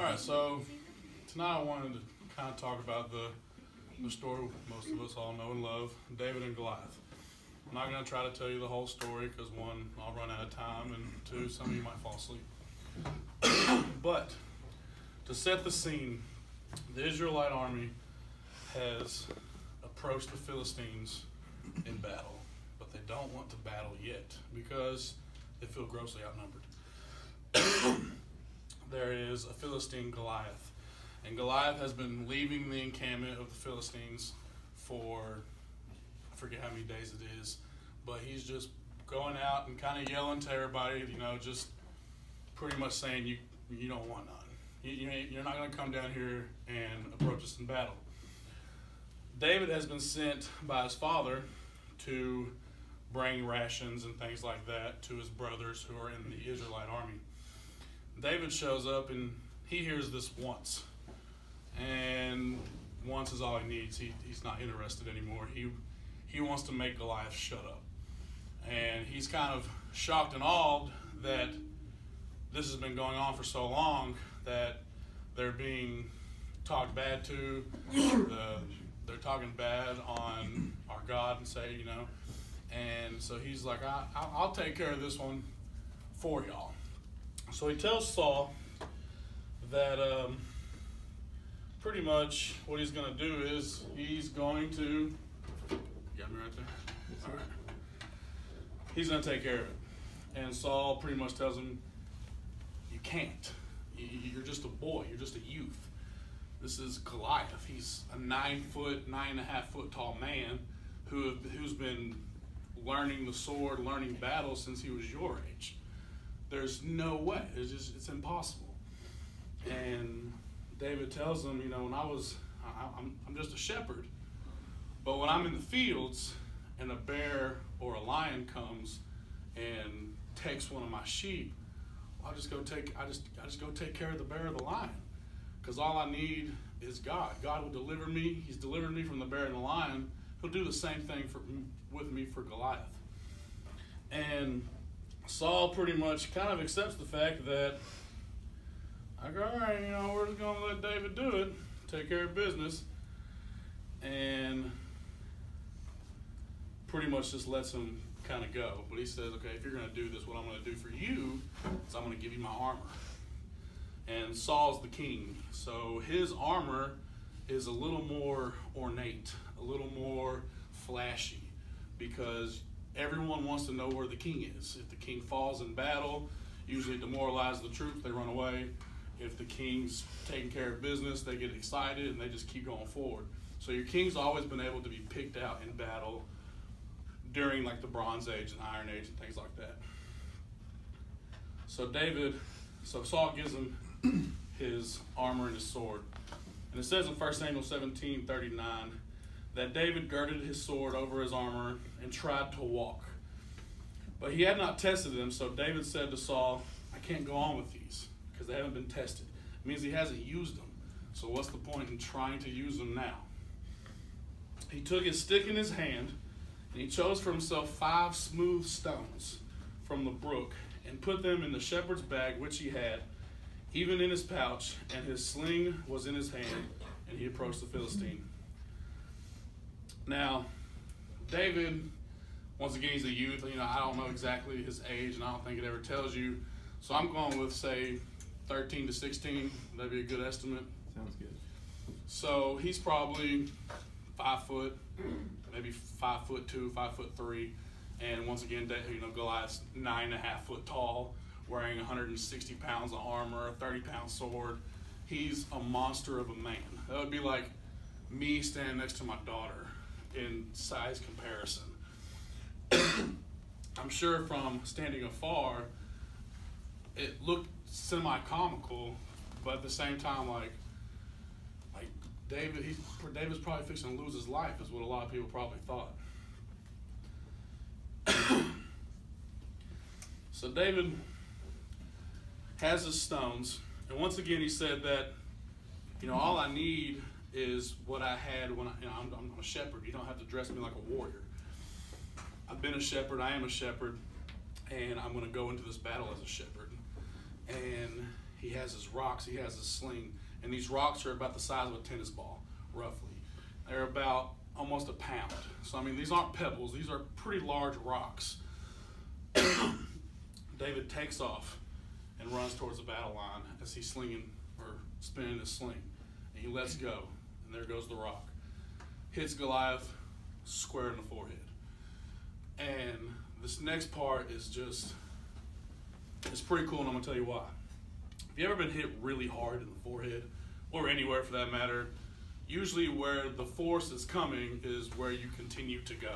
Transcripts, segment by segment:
All right, so tonight I wanted to kind of talk about the story most of us all know and love, David and Goliath. I'm not going to try to tell you the whole story because one, I'll run out of time, and two, some of you might fall asleep. But to set the scene, the Israelite army has approached the Philistines in battle, but they don't want to battle yet because they feel grossly outnumbered. There is a Philistine, Goliath, and Goliath has been leaving the encampment of the Philistines for, I forget how many days it is, but he's just going out and kind of yelling to everybody, just pretty much saying, you don't want none. You're not going to come down here and approach us in battle. David has been sent by his father to bring rations and things like that to his brothers who are in the Israelite army. David shows up and he hears this once. And once is all he needs. He's not interested anymore. He wants to make Goliath shut up. And he's kind of shocked and awed that this has been going on for so long, that they're being talked bad to. They're talking bad on our God and say, And so he's like, I'll take care of this one for y'all. So he tells Saul that pretty much what he's going to do is he's going to, you got me right there? All right. He's going to take care of it. And Saul pretty much tells him, you can't. You're just a boy. You're just a youth. This is Goliath. He's a 9.5 foot tall man who's been learning the sword, learning battle since he was your age. There's no way. It's impossible. And David tells him, when I'm just a shepherd. But when I'm in the fields and a bear or a lion comes and takes one of my sheep, I just go take care of the bear or the lion. Because all I need is God. God will deliver me. He's delivered me from the bear and the lion. He'll do the same thing with me for Goliath. And Saul pretty much kind of accepts the fact that, like, all right, we're just going to let David do it, take care of business, and pretty much just lets him kind of go. But he says, okay, if you're going to do this, what I'm going to do for you is I'm going to give you my armor. And Saul's the king, so his armor is a little more ornate, a little more flashy, because everyone wants to know where the king is. If the king falls in battle, usually demoralize the troops, they run away. If the king's taking care of business, they get excited and they just keep going forward. So your king's always been able to be picked out in battle during like the Bronze Age and Iron Age and things like that. So Saul gives him his armor and his sword. And it says in 1 Samuel 17:39 that David girded his sword over his armor and tried to walk. But he had not tested them, so David said to Saul, I can't go on with these because they haven't been tested. It means he hasn't used them. So what's the point in trying to use them now? He took his stick in his hand and he chose for himself 5 smooth stones from the brook and put them in the shepherd's bag which he had, even in his pouch, and his sling was in his hand, and he approached the Philistine. Now, David, once again, he's a youth. I don't know exactly his age, and I don't think it ever tells you. So I'm going with, say, 13 to 16. That'd be a good estimate. Sounds good. So he's probably 5 foot, maybe 5'2", 5'3", and once again, Goliath's 9.5 foot tall, wearing 160 pounds of armor, a 30-pound sword. He's a monster of a man. That would be like me standing next to my daughter in size comparison. I'm sure from standing afar, it looked semi-comical, but at the same time, like David's probably fixing to lose his life, is what a lot of people probably thought. So David has his stones, and once again he said that, all I need is what I had when I'm a shepherd. You don't have to dress me like a warrior. I've been a shepherd, I am a shepherd, and I'm going to go into this battle as a shepherd. And he has his rocks, he has his sling, and these rocks are about the size of a tennis ball, roughly. They're about almost a pound. So, I mean, these aren't pebbles. These are pretty large rocks. David takes off and runs towards the battle line as he's slinging or spinning his sling. And he lets go, and there goes the rock. Hits Goliath square in the forehead. And this next part is just, it's pretty cool, and I'm going to tell you why. Have you ever been hit really hard in the forehead, or anywhere for that matter? Usually where the force is coming is where you continue to go,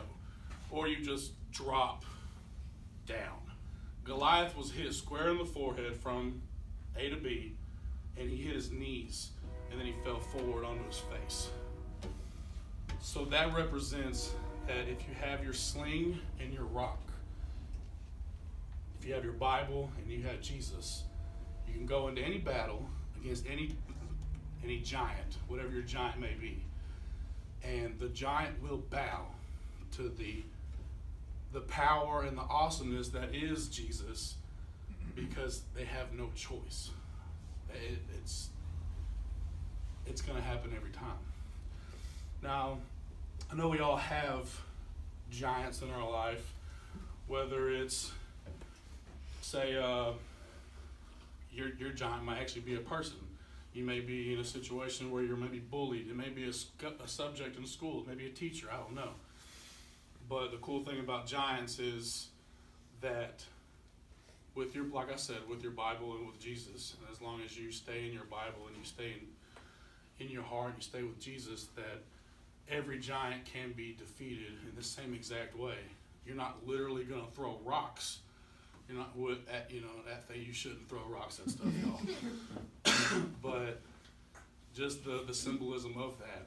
or you just drop down. Goliath was hit square in the forehead from A to B, and he hit his knees, and then he fell forward onto his face. So that represents that if you have your sling and your rock, if you have your Bible and you have Jesus, you can go into any battle against any giant, whatever your giant may be, and the giant will bow to the power and the awesomeness that is Jesus, because they have no choice. It's going to happen every time. Now, I know we all have giants in our life, whether it's, say, your giant might actually be a person. You may be in a situation where you're maybe bullied. It may be a subject in school. It may be a teacher. I don't know. But the cool thing about giants is that with your, like I said, with your Bible and with Jesus, and as long as you stay in your Bible and you stay in your heart, you stay with Jesus, that every giant can be defeated in the same exact way. You're not literally going to throw rocks. You're not that thing. You shouldn't throw rocks at stuff, y'all. But just the symbolism of that,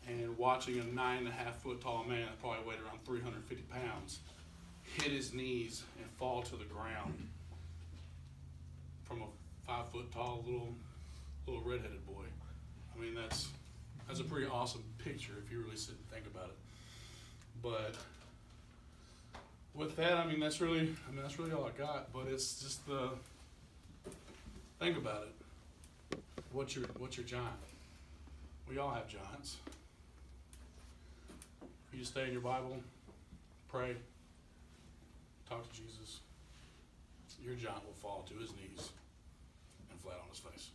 and watching a 9.5 foot tall man that probably weighed around 350 pounds hit his knees and fall to the ground from a 5 foot tall little redheaded boy. I mean, that's a pretty awesome picture if you really sit and think about it. But with that, I mean, that's really all I got. But it's just think about it. What's your giant? We all have giants. You just stay in your Bible, pray, talk to Jesus. Your giant will fall to his knees and flat on his face.